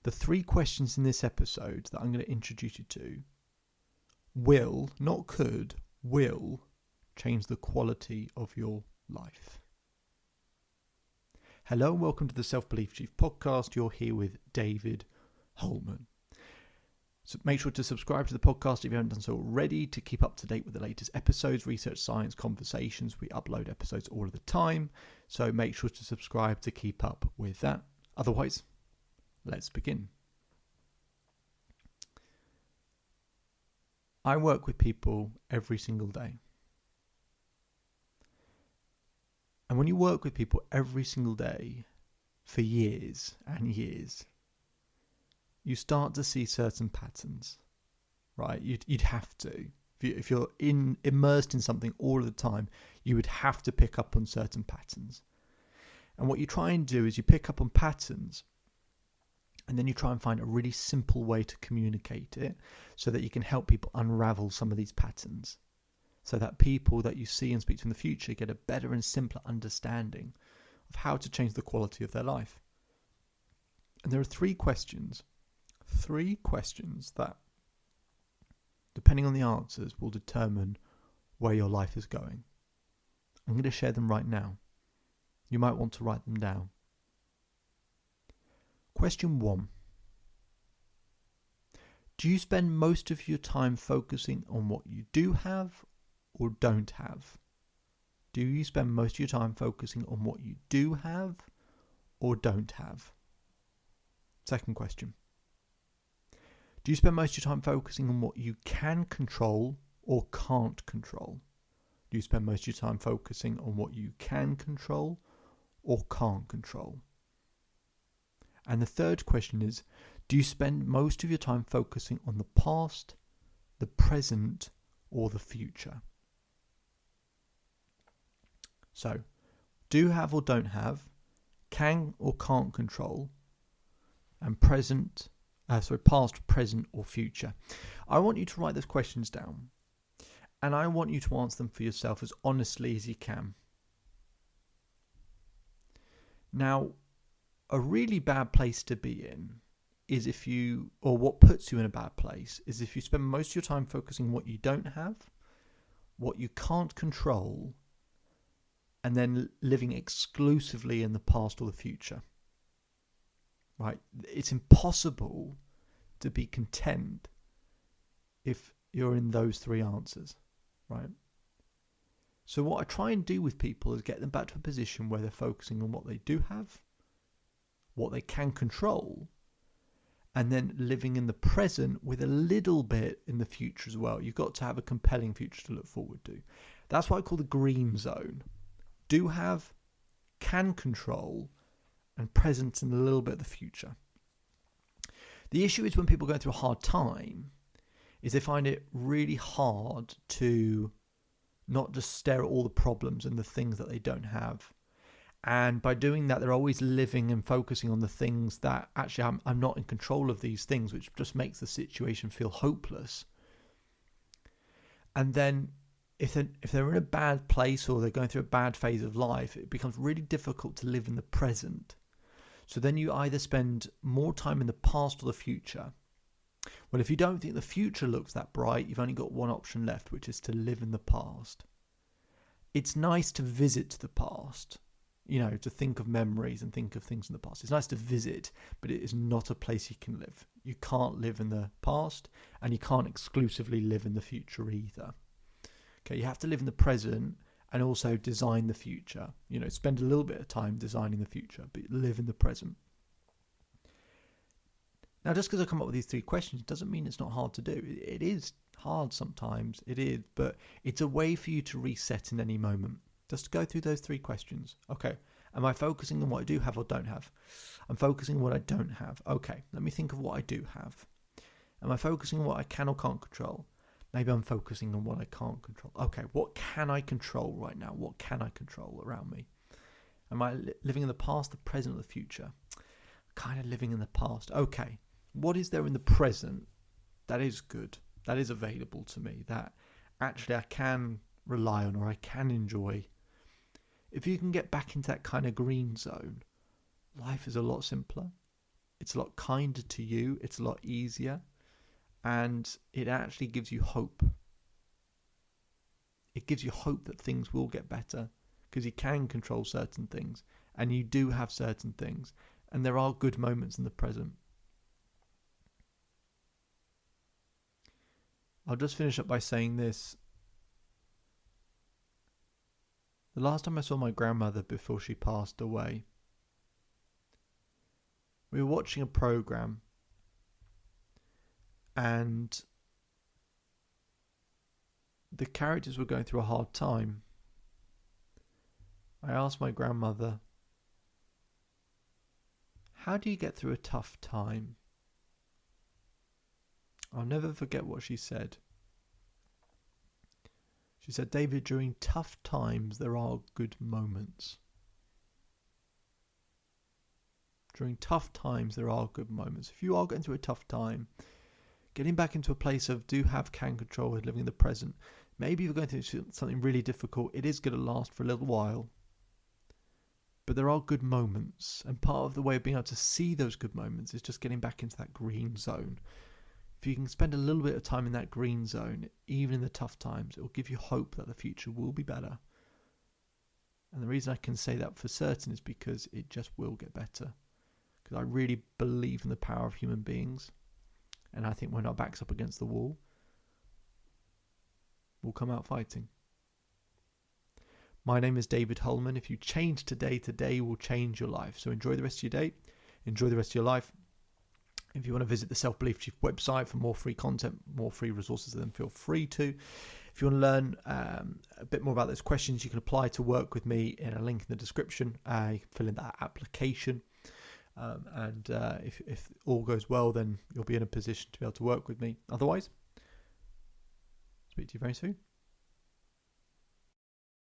The 3 questions in this episode that I'm going to introduce you to will, not could, will change the quality of your life. Hello and welcome to the Self-Belief Chief podcast. You're here with David Holman. So make sure to subscribe to the podcast if you haven't done so already to keep up to date with the latest episodes, research, science, conversations. We upload episodes all of the time. So make sure to subscribe to keep up with that. Otherwise, let's begin. I work with people every single day. And when you work with people every single day for years and years, you start to see certain patterns, right? You'd have to. If you're immersed in something all of the time, you would have to pick up on certain patterns. And what you try and do is you pick up on patterns and then you try and find a really simple way to communicate it so that you can help people unravel some of these patterns, so that people that you see and speak to in the future get a better and simpler understanding of how to change the quality of their life. And there are 3 questions that, depending on the answers, will determine where your life is going. I'm going to share them right now. You might want to write them down. Question 1. Do you spend most of your time focusing on what you do have or don't have? Do you spend most of your time focusing on what you do have or don't have? Second question. Do you spend most of your time focusing on what you can control or can't control? Do you spend most of your time focusing on what you can control or can't control? And the third question is, do you spend most of your time focusing on the past, the present, or the future? So, do have or don't have, can or can't control, and past, present, or future. I want you to write those questions down, and I want you to answer them for yourself as honestly as you can. Now, a really bad place to be in is what puts you in a bad place is if you spend most of your time focusing on what you don't have, what you can't control, and then living exclusively in the past or the future. Right? It's impossible to be content if you're in those 3 answers, right? So what I try and do with people is get them back to a position where they're focusing on what they do have, what they can control, and then living in the present with a little bit in the future as well. You've got to have a compelling future to look forward to. That's what I call the green zone. Do have, can control, and present in a little bit of the future. The issue is when people go through a hard time is they find it really hard to not just stare at all the problems and the things that they don't have. And by doing that, they're always living and focusing on the things that actually I'm not in control of these things, which just makes the situation feel hopeless. And then if they're in a bad place or they're going through a bad phase of life, it becomes really difficult to live in the present. So then you either spend more time in the past or the future. Well, if you don't think the future looks that bright, you've only got one option left, which is to live in the past. It's nice to visit the past, to think of memories and think of things in the past. It's nice to visit, but it is not a place you can live. You can't live in the past, and you can't exclusively live in the future either. Okay, you have to live in the present and also design the future. Spend a little bit of time designing the future, but live in the present. Now, just because I come up with these 3 questions doesn't mean it's not hard to do. It is hard sometimes, it is, but it's a way for you to reset in any moment. Just go through those 3 questions. Okay, am I focusing on what I do have or don't have? I'm focusing on what I don't have. Okay, let me think of what I do have. Am I focusing on what I can or can't control? Maybe I'm focusing on what I can't control. Okay, what can I control right now? What can I control around me? Am I living in the past, the present, or the future? Kind of living in the past. Okay, what is there in the present that is good, that is available to me, that actually I can rely on or I can enjoy? If you can get back into that kind of green zone, life is a lot simpler. It's a lot kinder to you. It's a lot easier. And it actually gives you hope. It gives you hope that things will get better because you can control certain things and you do have certain things. And there are good moments in the present. I'll just finish up by saying this. The last time I saw my grandmother before she passed away, we were watching a program and the characters were going through a hard time. I asked my grandmother, "How do you get through a tough time?" I'll never forget what she said. She said, "David, during tough times, there are good moments." During tough times, there are good moments. If you are going through a tough time, getting back into a place of can control and living in the present. Maybe you're going through something really difficult. It is going to last for a little while. But there are good moments. And part of the way of being able to see those good moments is just getting back into that green zone. If you can spend a little bit of time in that green zone, even in the tough times, it will give you hope that the future will be better. And the reason I can say that for certain is because it just will get better. Because I really believe in the power of human beings. And I think when our back's up against the wall, we'll come out fighting. My name is David Holman. If you change today, today will change your life. So enjoy the rest of your day. Enjoy the rest of your life. If you want to visit the Self-Belief Chief website for more free content, more free resources, then feel free to. If you want to learn a bit more about those questions, you can apply to work with me in a link in the description. You can fill in that application. If all goes well, then you'll be in a position to be able to work with me. Otherwise, speak to you very soon.